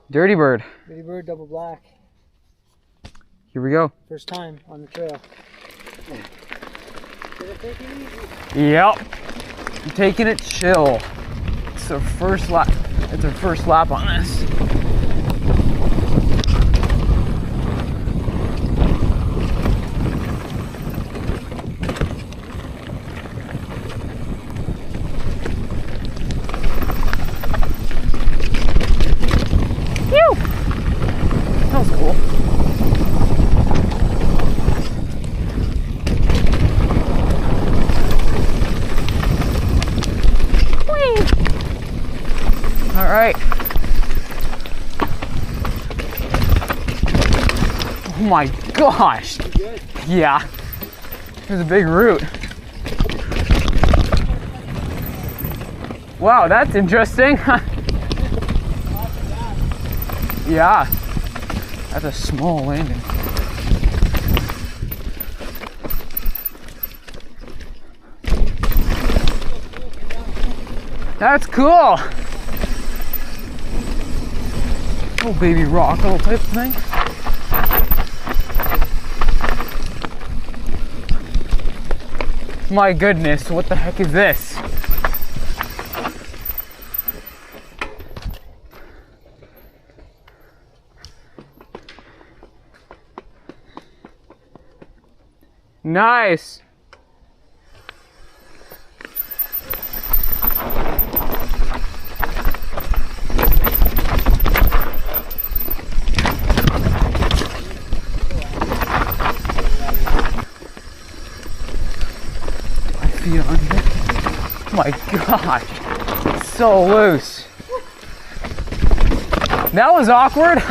Dirty Bird. Dirty Bird, double black. Here we go. First time on the trail. Did it take it easy? Yep. I'm taking it chill. It's our first lap. It's our first lap on this. Phew! That was cool. All right. Oh my gosh. Good. Yeah. There's a big root. Wow, that's interesting. Yeah. That's a small landing. That's cool. Little baby rock, little type of thing. My goodness, what the heck is this? Nice. On here. Oh my gosh, it's so loose. That was awkward.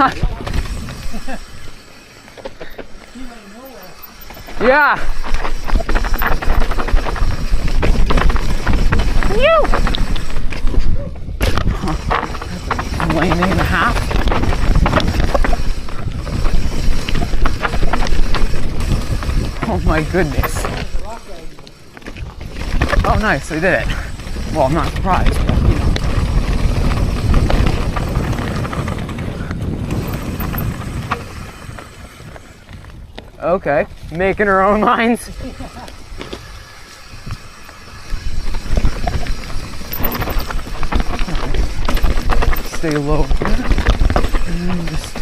Yeah. Landing and a half. Oh my goodness. Oh, nice, they did it. Well, I'm not surprised, but you know. Okay, making her own lines. Stay low. And then just